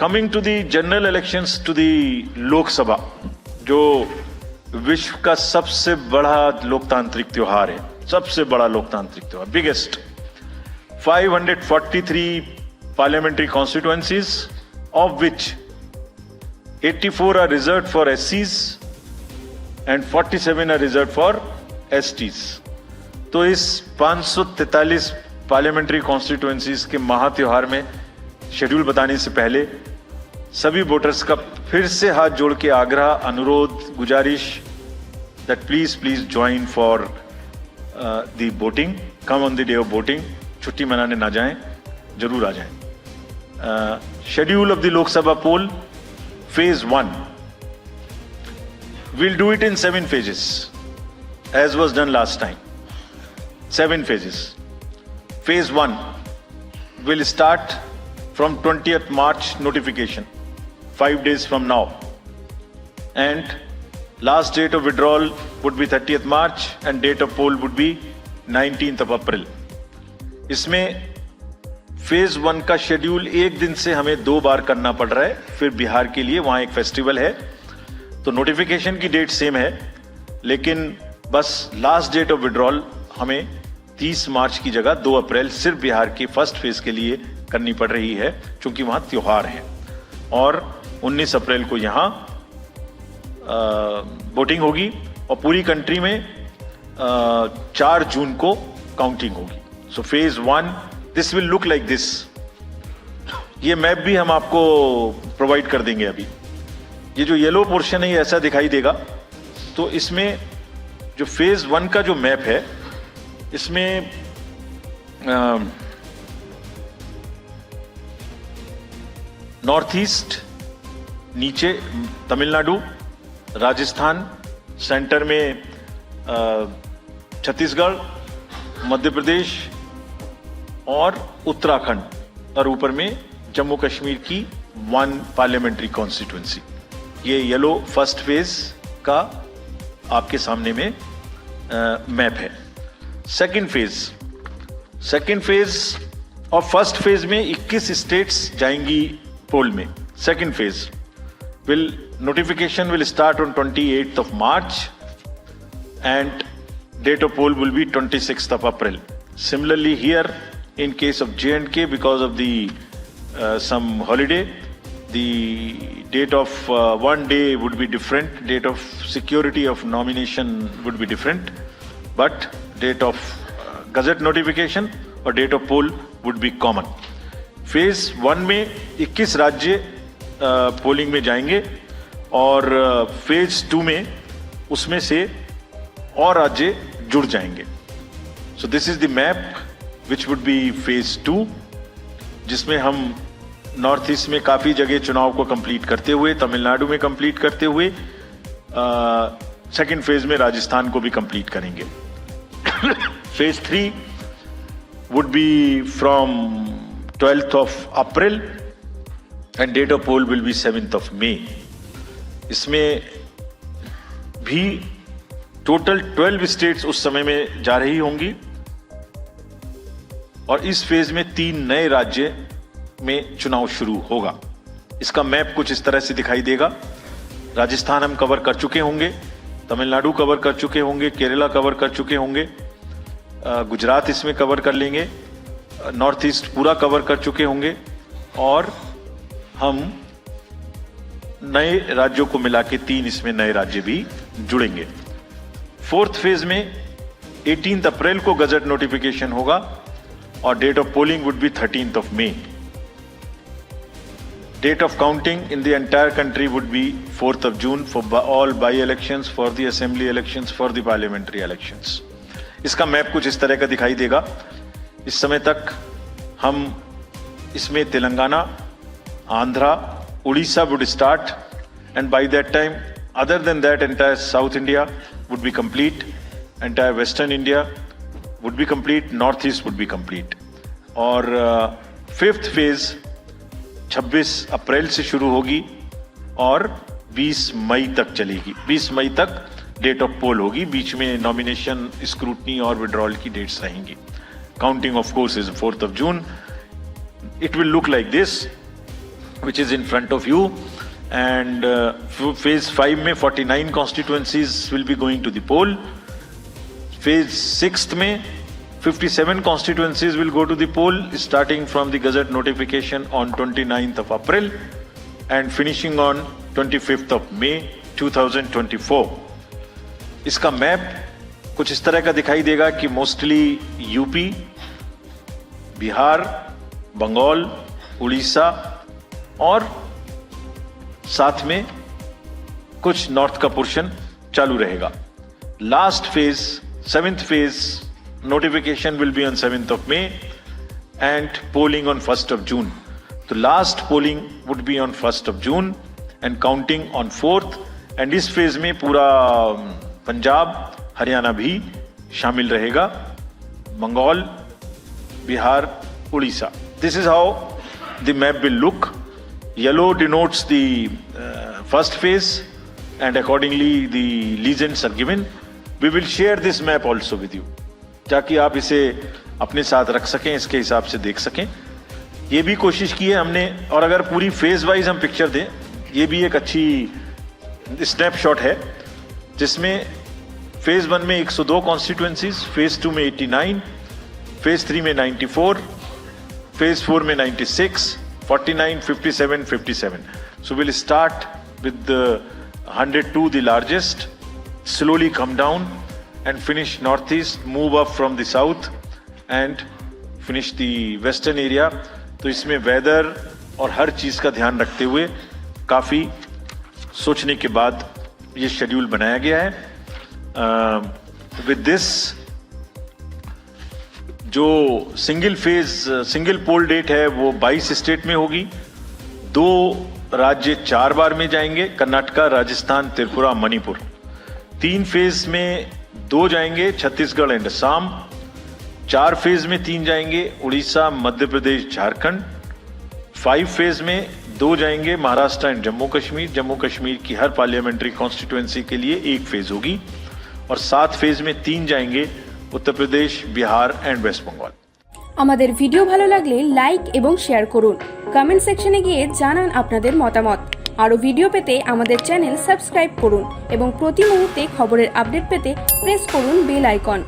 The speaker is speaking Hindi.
Coming to the general elections to the Lok Sabha, जो विश्व का सबसे बड़ा लोकतांत्रिक त्योहार है, सबसे बड़ा लोकतांत्रिक त्योहार, biggest, 543 parliamentary constituencies, of which 84 are reserved for SCs and 47 are reserved for STs. तो इस 543 पार्लियामेंट्री कॉन्स्टिट्यूएंसीज के महात्योहार में शेड्यूल बताने से पहले सभी वोटर्स का फिर से हाथ जोड़ के आग्रह, अनुरोध, गुजारिश that please join for the voting, come on the day of voting, छुट्टी मनाने ना जाएं, जरूर आ जाएं। Schedule of the Lok Sabha poll, Phase 1. We'll do it in 7 phases, as was done last time. 7 phases. Phase 1 will start from 20th March notification, 5 days from now. And last date of withdrawal would be 30th March and date of poll would be 19th of April. इसमें फेज 1 का शेड्यूल एक दिन से हमें 2 बार करना पड़ रहा है, फिर बिहार के लिए वहां एक फेस्टिवल है, तो नोटिफिकेशन की डेट सेम है, लेकिन बस लास्ट डेट ऑफ विड्रॉल हमें 30 मार्च की जगह 2 अप्रैल सिर्फ बिहार के फर्स्ट फेज के लिए करनी पड़ रही है, क्योंकि वहां त्योहार है। और 19 अप्रैल को यहां वोटिंग होगी और पूरी कंट्री में 4 जून को काउंटिंग होगी। So phase 1 this will look like this. ये मैप भी हम आपको प्रोवाइड कर देंगे। अभी ये जो येलो पोर्शन है ये ऐसा दिखाई देगा। तो इसमें जो फेज 1 का जो मैप है, इसमें नॉर्थ ईस्ट, नीचे तमिलनाडु, राजस्थान, सेंटर में छत्तीसगढ़, मध्य प्रदेश और उत्तराखंड, और ऊपर में जम्मू कश्मीर की 1 पार्लियामेंट्री कॉन्स्टिट्यूएंसी। ये येलो फर्स्ट फेज का आपके सामने में मैप है। सेकंड फेज और फर्स्ट फेज में 21 स्टेट्स जाएंगी पोल में। Second phase notification will start on 28th of March and date of poll will be 26th of April. Similarly here, in case of J&K, because of the some holiday, the date of one day would be different, date of security of nomination would be different, but date of gazette notification और date of poll would be common. Phase 1 में 21 राज्य पोलिंग में जाएंगे और फेज 2 में उसमें से और राज्य जुड़ जाएंगे। So this is the map which would be phase 2, जिसमें हम नॉर्थ ईस्ट में काफी जगह चुनाव को कंप्लीट करते हुए, तमिलनाडु में कंप्लीट करते हुए, सेकंड फेज में राजस्थान को भी कंप्लीट करेंगे। Phase 3 would be from 12th of April and date of poll will be 7th of May. इसमें भी टोटल 12 स्टेट्स उस समय में जा रही होंगी और इस फेज में 3 नए राज्य में चुनाव शुरू होगा। इसका मैप कुछ इस तरह से दिखाई देगा। राजस्थान हम कवर कर चुके होंगे, तमिलनाडु कवर कर चुके होंगे, केरला कवर कर चुके होंगे, गुजरात इसमें कवर कर लेंगे, नॉर्थ ईस्ट पूरा कवर कर चुके होंगे और हम नए राज्यों को मिला के 3 इसमें नए राज्य भी जुड़ेंगे। फोर्थ फेज में 18 अप्रैल को गजट नोटिफिकेशन होगा और date of polling would be 13th of May. Date of counting in the entire country would be 4th of June for all by-elections, for the assembly elections, for the parliamentary elections. इसका मैप कुछ इस तरह का दिखाई देगा। इस समय तक हम इसमें Telangana, Andhra, Orissa would start and by that time, other than that, entire South India would be complete, entire Western India would be complete, North East would be complete. और फिफ्थ फेज 26 अप्रैल से शुरू होगी और 20 मई तक चलेगी। 20 मई तक डेट ऑफ पोल होगी, बीच में नॉमिनेशन, स्क्रूटनी और विड्रॉल की डेट्स रहेंगी। Counting of course is 4th of June. It will look like this. which is in front of you. And phase 5 में 49 constituencies will be going to the poll. Phase 6 में 57 constituencies will go to the poll, starting from the Gazette notification on 29th of April and finishing on 25th of May 2024. इसका मैप कुछ इस तरह का दिखाई देगा कि मोस्टली यूपी, बिहार, बंगाल, उड़ीसा और साथ में कुछ नॉर्थ का पोर्शन चालू रहेगा. Last phase, 7th phase notification will be on 7th of May and polling on 1st of June. तो last polling would be on 1st of June and counting on 4th. and इस फेज में पूरा पंजाब, हरियाणा भी शामिल रहेगा, Bengal, Bihar, Orissa. This is how the map will look. Yellow denotes the first phase and accordingly the legends are given. We will share this map also with you, ताकि आप इसे अपने साथ रख सकें, इसके हिसाब से देख सकें. ये भी कोशिश की है हमने, और अगर पूरी फेज वाइज हम पिक्चर दें, ये भी एक अच्छी स्नैपशॉट है, जिसमें फेज 1 में 102 कॉन्स्टिट्यूएंसीज, फेज 2 में 89, फेज 3 में 94, फेज 4 में 96, 49, 57, 57. So we'll start with the 102, the largest, slowly come down and finish northeast, move up from the south and finish the western area. तो इसमें वेदर और हर चीज का ध्यान रखते हुए काफी सोचने के बाद ये शेड्यूल बनाया गया है. विद दिस जो सिंगल पोल डेट है वो 22 स्टेट में होगी. 2 राज्य 4 बार में जाएंगे, कर्नाटका, राजस्थान, त्रिपुरा, मणिपुर. 3 फेज में 2 जाएंगे, छत्तीसगढ़ एंड असम. 4 फेज में 3 जाएंगे, उड़ीसा, मध्य प्रदेश, झारखंड. 5 फेज में 2 जाएंगे, महाराष्ट्र एंड जम्मू कश्मीर. जम्मू कश्मीर की हर पार्लियामेंट्री कॉन्स्टिट्यूएंसी के लिए 1 फेज होगी. और 7 फेज में 3 जाएंगे, उत्तर प्रदेश, बिहार एंड वेस्ट बंगाल. আমাদের ভিডিও ভালো লাগলে লাইক এবং শেয়ার করুন. কমেন্ট সেকশনে গিয়ে জানান আপনাদের মতামত. আরো ভিডিও পেতে আমাদের চ্যানেল সাবস্ক্রাইব করুন এবং প্রতি মুহূর্তে খবরের আপডেট পেতে প্রেস করুন বেল আইকন.